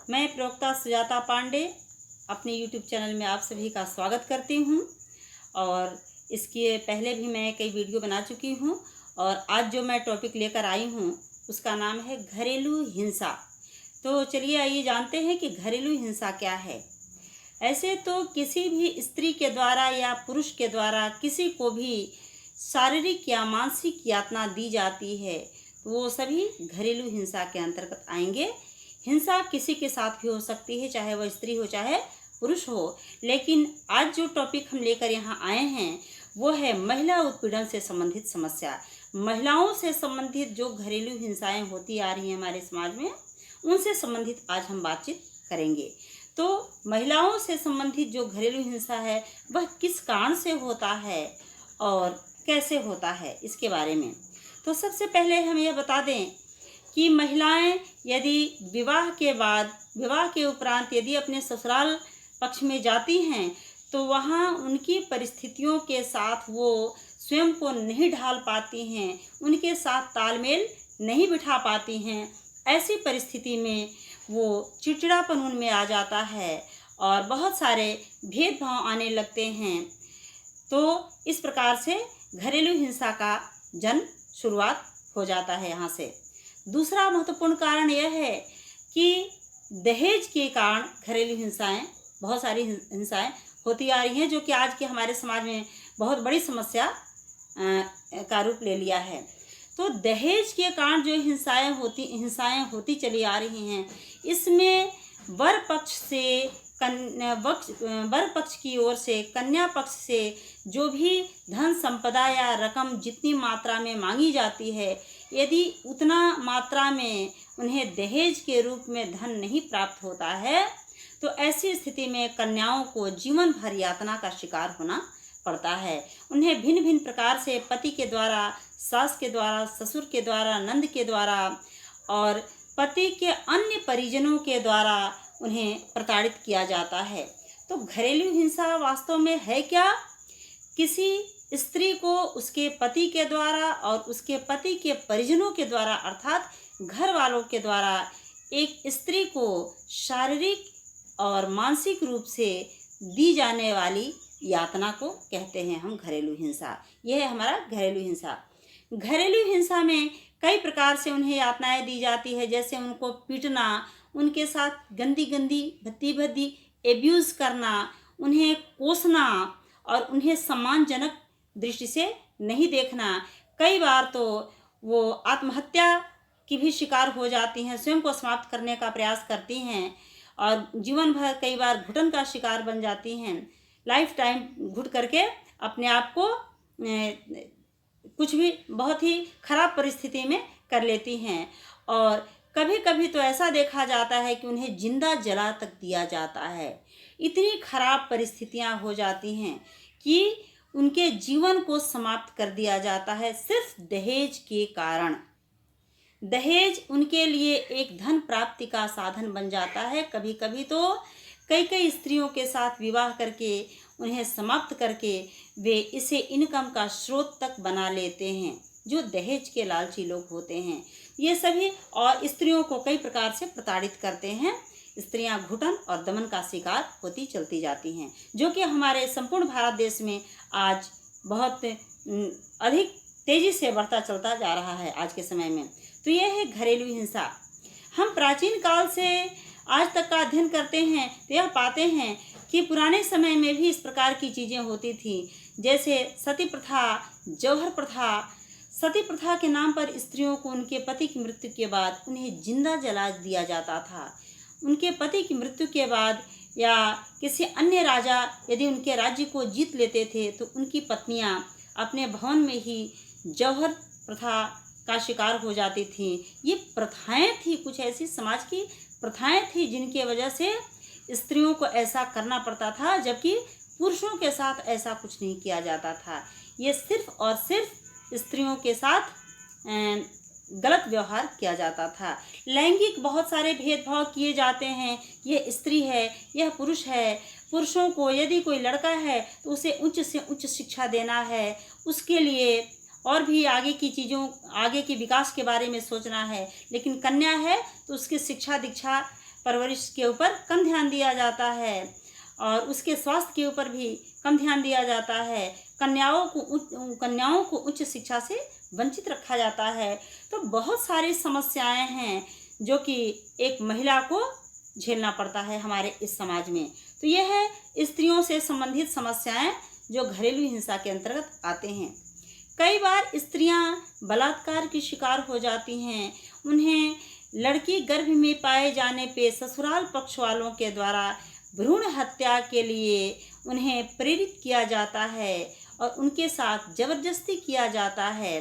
मैं प्रवक्ता सुजाता पांडे अपने YouTube चैनल में आप सभी का स्वागत करती हूं। और इसके पहले भी मैं कई वीडियो बना चुकी हूं और आज जो मैं टॉपिक लेकर आई हूं उसका नाम है घरेलू हिंसा। तो चलिए आइए जानते हैं कि घरेलू हिंसा क्या है। ऐसे तो किसी भी स्त्री के द्वारा या पुरुष के द्वारा किसी को भी शारीरिक या मानसिक यातना दी जाती है तो वो सभी घरेलू हिंसा के अंतर्गत आएंगे। हिंसा किसी के साथ भी हो सकती है, चाहे वह स्त्री हो चाहे पुरुष हो। लेकिन आज जो टॉपिक हम लेकर यहाँ आए हैं वो है महिला उत्पीड़न से संबंधित समस्या। महिलाओं से संबंधित जो घरेलू हिंसाएं होती आ रही हैं हमारे समाज में, उनसे संबंधित आज हम बातचीत करेंगे। तो महिलाओं से संबंधित जो घरेलू हिंसा है वह किस कारण से होता है और कैसे होता है, इसके बारे में। तो सबसे पहले हम यह बता दें कि महिलाएं यदि विवाह के उपरांत यदि अपने ससुराल पक्ष में जाती हैं तो वहाँ उनकी परिस्थितियों के साथ वो स्वयं को नहीं ढाल पाती हैं, उनके साथ तालमेल नहीं बिठा पाती हैं। ऐसी परिस्थिति में वो चिड़चिड़ापन उनमें आ जाता है और बहुत सारे भेदभाव आने लगते हैं। तो इस प्रकार से घरेलू हिंसा का जन्म शुरुआत हो जाता है यहाँ से। दूसरा महत्वपूर्ण कारण यह है कि दहेज के कारण घरेलू हिंसाएं, बहुत सारी हिंसाएं होती आ रही हैं जो कि आज के हमारे समाज में बहुत बड़ी समस्या का रूप ले लिया है। तो दहेज के कारण जो हिंसाएं होती चली आ रही हैं, इसमें वर पक्ष की ओर से कन्या पक्ष से जो भी धन संपदा या रकम जितनी मात्रा में मांगी जाती है, यदि उतना मात्रा में उन्हें दहेज के रूप में धन नहीं प्राप्त होता है तो ऐसी स्थिति में कन्याओं को जीवन भर यातना का शिकार होना पड़ता है। उन्हें भिन्न भिन्न प्रकार से पति के द्वारा, सास के द्वारा, ससुर के द्वारा, नंद के द्वारा और पति के अन्य परिजनों के द्वारा उन्हें प्रताड़ित किया जाता है। तो घरेलू हिंसा वास्तव में है क्या? किसी स्त्री को उसके पति के द्वारा और उसके पति के परिजनों के द्वारा अर्थात घर वालों के द्वारा एक स्त्री को शारीरिक और मानसिक रूप से दी जाने वाली यातना को कहते हैं हम घरेलू हिंसा। यह है हमारा घरेलू हिंसा। घरेलू हिंसा में कई प्रकार से उन्हें यातनाएं दी जाती है, जैसे उनको पीटना, उनके साथ गंदी भद्दी एब्यूज़ करना, उन्हें कोसना और उन्हें सम्मानजनक दृष्टि से नहीं देखना। कई बार तो वो आत्महत्या की भी शिकार हो जाती हैं, स्वयं को समाप्त करने का प्रयास करती हैं और जीवन भर कई बार घुटन का शिकार बन जाती हैं। लाइफ टाइम घुट करके अपने आप को कुछ भी बहुत ही खराब परिस्थिति में कर लेती हैं। और कभी कभी तो ऐसा देखा जाता है कि उन्हें जिंदा जला तक दिया जाता है। इतनी खराब परिस्थितियां हो जाती हैं कि उनके जीवन को समाप्त कर दिया जाता है सिर्फ दहेज के कारण। दहेज उनके लिए एक धन प्राप्ति का साधन बन जाता है। कभी कभी तो कई स्त्रियों के साथ विवाह करके उन्हें समाप्त करके वे इसे इनकम का स्रोत तक बना लेते हैं, जो दहेज के लालची लोग होते हैं। ये सभी और स्त्रियों को कई प्रकार से प्रताड़ित करते हैं। स्त्रियां घुटन और दमन का शिकार होती चलती जाती हैं, जो कि हमारे संपूर्ण भारत देश में आज बहुत अधिक तेजी से बढ़ता चलता जा रहा है आज के समय में। तो यह है घरेलू हिंसा। हम प्राचीन काल से आज तक का अध्ययन करते हैं तो यह पाते हैं कि पुराने समय में भी इस प्रकार की चीज़ें होती थी, जैसे सती प्रथा, जौहर प्रथा। सती प्रथा के नाम पर स्त्रियों को उनके पति की मृत्यु के बाद उन्हें जिंदा जला दिया जाता था। उनके पति की मृत्यु के बाद या किसी अन्य राजा यदि उनके राज्य को जीत लेते थे तो उनकी पत्नियां अपने भवन में ही जौहर प्रथा का शिकार हो जाती थी। ये प्रथाएं थी, कुछ ऐसी समाज की प्रथाएं थी जिनकी वजह से स्त्रियों को ऐसा करना पड़ता था, जबकि पुरुषों के साथ ऐसा कुछ नहीं किया जाता था। ये सिर्फ और सिर्फ स्त्रियों के साथ गलत व्यवहार किया जाता था। लैंगिक बहुत सारे भेदभाव किए जाते हैं। यह स्त्री है, यह पुरुष है। पुरुषों को यदि कोई लड़का है तो उसे उच्च से उच्च शिक्षा देना है, उसके लिए और भी आगे की चीज़ों, आगे के विकास के बारे में सोचना है। लेकिन कन्या है तो उसकी शिक्षा दीक्षा परवरिश के ऊपर कम ध्यान दिया जाता है और उसके स्वास्थ्य के ऊपर भी कम ध्यान दिया जाता है। कन्याओं को उच्च शिक्षा से वंचित रखा जाता है। तो बहुत सारी समस्याएं हैं जो कि एक महिला को झेलना पड़ता है हमारे इस समाज में। तो यह है स्त्रियों से संबंधित समस्याएं जो घरेलू हिंसा के अंतर्गत आते हैं। कई बार स्त्रियां बलात्कार की शिकार हो जाती हैं। उन्हें लड़की गर्भ में पाए जाने पे ससुराल पक्ष वालों के द्वारा भ्रूण हत्या के लिए उन्हें प्रेरित किया जाता है और उनके साथ जबरदस्ती किया जाता है।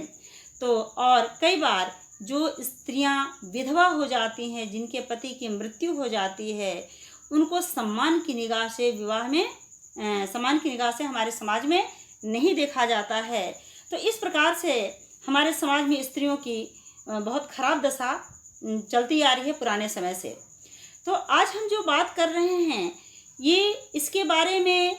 तो और कई बार जो स्त्रियां विधवा हो जाती हैं, जिनके पति की मृत्यु हो जाती है, उनको सम्मान की निगाह से हमारे समाज में नहीं देखा जाता है। तो इस प्रकार से हमारे समाज में स्त्रियों की बहुत खराब दशा चलती आ रही है पुराने समय से। तो आज हम जो बात कर रहे हैं ये इसके बारे में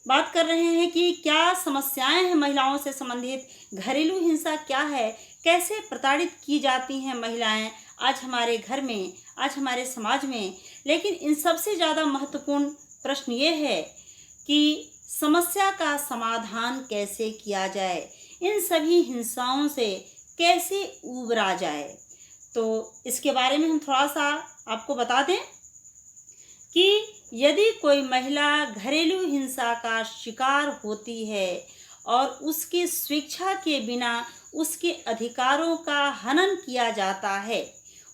बात कर रहे हैं कि क्या समस्याएं हैं महिलाओं से संबंधित, घरेलू हिंसा क्या है, कैसे प्रताड़ित की जाती हैं महिलाएं आज हमारे घर में, आज हमारे समाज में। लेकिन इन सबसे ज़्यादा महत्वपूर्ण प्रश्न ये है कि समस्या का समाधान कैसे किया जाए, इन सभी हिंसाओं से कैसे उबरा जाए। तो इसके बारे में हम थोड़ा सा आपको बता दें कि यदि कोई महिला घरेलू हिंसा का शिकार होती है और उसकी स्वेच्छा के बिना उसके अधिकारों का हनन किया जाता है,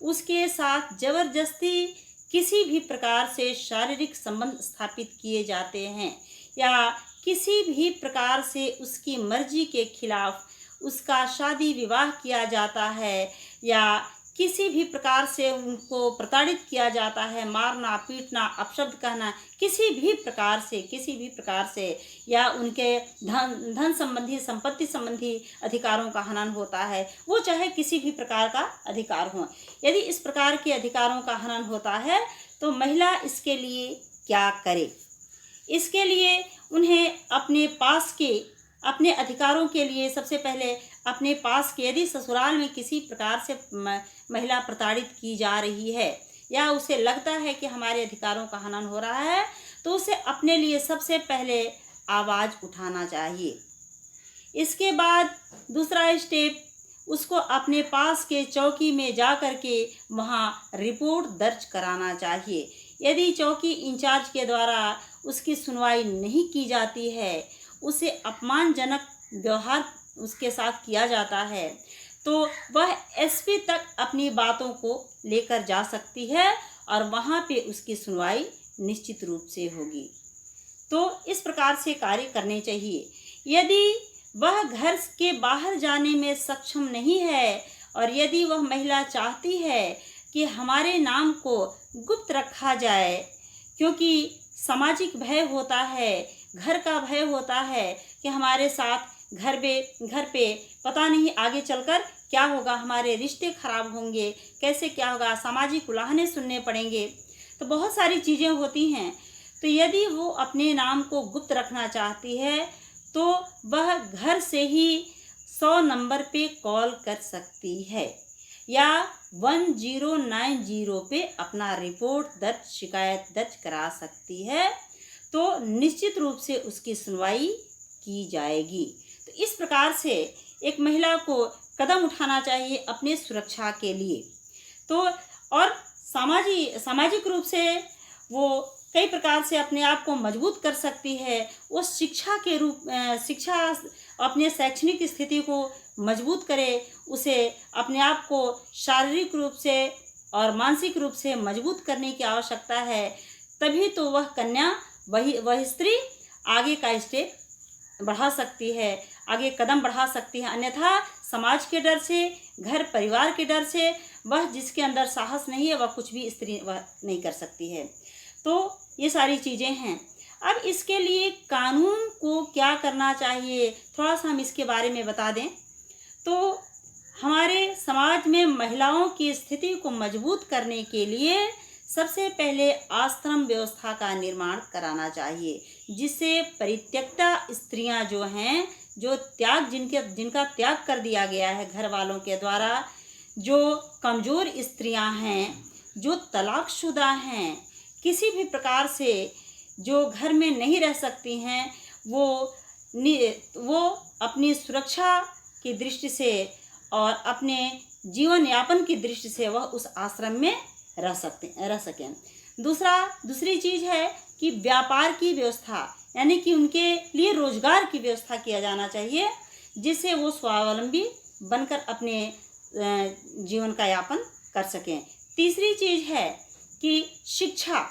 उसके साथ जबरदस्ती किसी भी प्रकार से शारीरिक संबंध स्थापित किए जाते हैं या किसी भी प्रकार से उसकी मर्जी के खिलाफ उसका शादी विवाह किया जाता है या किसी भी प्रकार से उनको प्रताड़ित किया जाता है, मारना, पीटना, अपशब्द कहना, किसी भी प्रकार से या उनके धन संबंधी, संपत्ति संबंधी अधिकारों का हनन होता है, वो चाहे किसी भी प्रकार का अधिकार हो। यदि इस प्रकार के अधिकारों का हनन होता है तो महिला इसके लिए क्या करे? इसके लिए उन्हें अपने अधिकारों के लिए सबसे पहले अपने पास के, यदि ससुराल में किसी प्रकार से महिला प्रताड़ित की जा रही है या उसे लगता है कि हमारे अधिकारों का हनन हो रहा है, तो उसे अपने लिए सबसे पहले आवाज़ उठाना चाहिए। इसके बाद दूसरा स्टेप, उसको अपने पास के चौकी में जा कर के वहाँ रिपोर्ट दर्ज कराना चाहिए। यदि चौकी इंचार्ज के द्वारा उसकी सुनवाई नहीं की जाती है, उसे अपमानजनक व्यवहार उसके साथ किया जाता है, तो वह एसपी तक अपनी बातों को लेकर जा सकती है और वहाँ पे उसकी सुनवाई निश्चित रूप से होगी। तो इस प्रकार से कार्य करने चाहिए। यदि वह घर के बाहर जाने में सक्षम नहीं है और यदि वह महिला चाहती है कि हमारे नाम को गुप्त रखा जाए, क्योंकि सामाजिक भय होता है, घर का भय होता है कि हमारे साथ घर पे पता नहीं आगे चलकर क्या होगा, हमारे रिश्ते खराब होंगे, कैसे क्या होगा, सामाजिक उलाहने सुनने पड़ेंगे, तो बहुत सारी चीज़ें होती हैं। तो यदि वो अपने नाम को गुप्त रखना चाहती है तो वह घर से ही 100 नंबर पे कॉल कर सकती है या 1090 पे अपना शिकायत दर्ज करा सकती है, तो निश्चित रूप से उसकी सुनवाई की जाएगी। तो इस प्रकार से एक महिला को कदम उठाना चाहिए अपने सुरक्षा के लिए। तो और सामाजिक रूप से वो कई प्रकार से अपने आप को मजबूत कर सकती है। वो शिक्षा अपने शैक्षणिक स्थिति को मजबूत करे, उसे अपने आप को शारीरिक रूप से और मानसिक रूप से मजबूत करने की आवश्यकता है। तभी तो वह कन्या, वह स्त्री आगे का स्टेप बढ़ा सकती है, आगे कदम बढ़ा सकती है। अन्यथा समाज के डर से, घर परिवार के डर से वह जिसके अंदर साहस नहीं है, वह कुछ भी स्त्री वह नहीं कर सकती है। तो ये सारी चीज़ें हैं। अब इसके लिए कानून को क्या करना चाहिए, थोड़ा सा हम इसके बारे में बता दें। तो हमारे समाज में महिलाओं की स्थिति को मजबूत करने के लिए सबसे पहले आश्रम व्यवस्था का निर्माण कराना चाहिए, जिससे परित्यक्ता स्त्रियां जो हैं, जो जिनका त्याग कर दिया गया है घर वालों के द्वारा, जो कमज़ोर स्त्रियां हैं, जो तलाकशुदा हैं, किसी भी प्रकार से जो घर में नहीं रह सकती हैं, वो अपनी सुरक्षा की दृष्टि से और अपने जीवन यापन की दृष्टि से वह उस आश्रम में रह सकें। दूसरी चीज़ है कि व्यापार की व्यवस्था, यानी कि उनके लिए रोजगार की व्यवस्था किया जाना चाहिए, जिससे वो स्वावलंबी बनकर अपने जीवन का यापन कर सकें। तीसरी चीज़ है कि शिक्षा,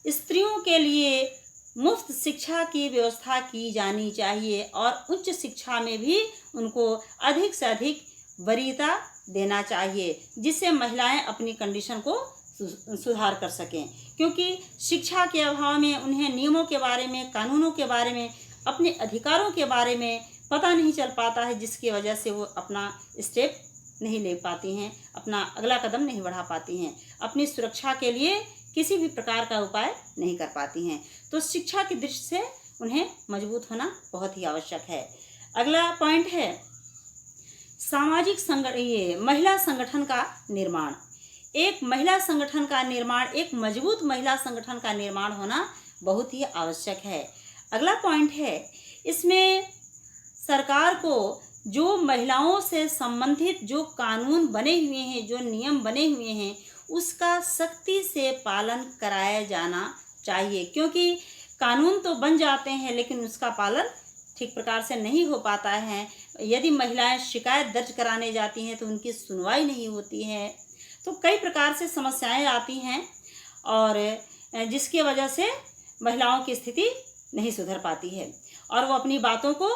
स्त्रियों के लिए मुफ्त शिक्षा की व्यवस्था की जानी चाहिए और उच्च शिक्षा में भी उनको अधिक से अधिक वरीयता देना चाहिए, जिससे महिलाएं अपनी कंडीशन को सुधार कर सकें। क्योंकि शिक्षा के अभाव में उन्हें नियमों के बारे में, कानूनों के बारे में, अपने अधिकारों के बारे में पता नहीं चल पाता है, जिसकी वजह से वो अपना स्टेप नहीं ले पाती हैं, अपना अगला कदम नहीं बढ़ा पाती हैं, अपनी सुरक्षा के लिए किसी भी प्रकार का उपाय नहीं कर पाती हैं। तो शिक्षा की दृष्टि से उन्हें मजबूत होना बहुत ही आवश्यक है। अगला पॉइंट है महिला संगठन का निर्माण। एक महिला संगठन का निर्माण, एक मजबूत महिला संगठन का निर्माण होना बहुत ही आवश्यक है। अगला पॉइंट है, इसमें सरकार को जो महिलाओं से संबंधित जो कानून बने हुए हैं, जो नियम बने हुए हैं, उसका सख्ती से पालन कराया जाना चाहिए। क्योंकि कानून तो बन जाते हैं लेकिन उसका पालन ठीक प्रकार से नहीं हो पाता है। यदि महिलाएं शिकायत दर्ज कराने जाती हैं तो उनकी सुनवाई नहीं होती है, तो कई प्रकार से समस्याएं आती हैं और जिसकी वजह से महिलाओं की स्थिति नहीं सुधर पाती है और वो अपनी बातों को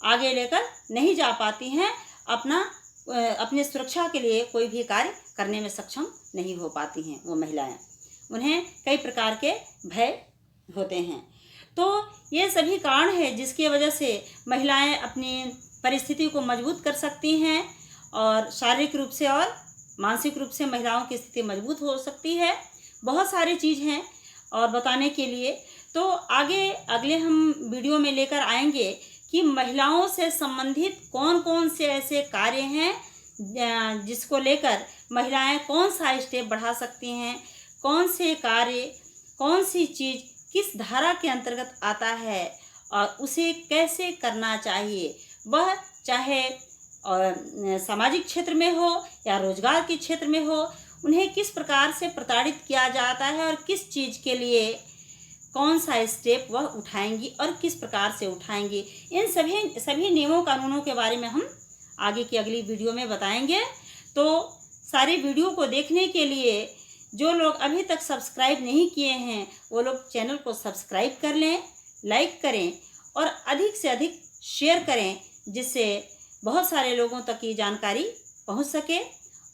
आगे लेकर नहीं जा पाती हैं, अपने सुरक्षा के लिए कोई भी कार्य करने में सक्षम नहीं हो पाती हैं वो महिलाएं। उन्हें कई प्रकार के भय होते हैं। तो ये सभी कारण है जिसकी वजह से महिलाएं अपनी परिस्थिति को मजबूत कर सकती हैं और शारीरिक रूप से और मानसिक रूप से महिलाओं की स्थिति मजबूत हो सकती है। बहुत सारी चीज़ हैं और बताने के लिए, तो अगले हम वीडियो में लेकर आएंगे कि महिलाओं से संबंधित कौन कौन से ऐसे कार्य हैं जिसको लेकर महिलाएं कौन सा स्टेप बढ़ा सकती हैं, कौन से कार्य, कौन सी चीज़ किस धारा के अंतर्गत आता है और उसे कैसे करना चाहिए। वह चाहे सामाजिक क्षेत्र में हो या रोजगार के क्षेत्र में हो, उन्हें किस प्रकार से प्रताड़ित किया जाता है और किस चीज़ के लिए कौन सा स्टेप वह उठाएंगी और किस प्रकार से उठाएंगी, इन सभी नियमों कानूनों के बारे में हम आगे की अगली वीडियो में बताएंगे। तो सारी वीडियो को देखने के लिए जो लोग अभी तक सब्सक्राइब नहीं किए हैं वो लोग चैनल को सब्सक्राइब कर लें, लाइक करें और अधिक से अधिक शेयर करें, जिससे बहुत सारे लोगों तक ये जानकारी पहुंच सके।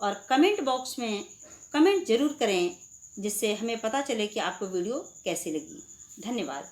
और कमेंट बॉक्स में कमेंट ज़रूर करें, जिससे हमें पता चले कि आपको वीडियो कैसी लगी। धन्यवाद।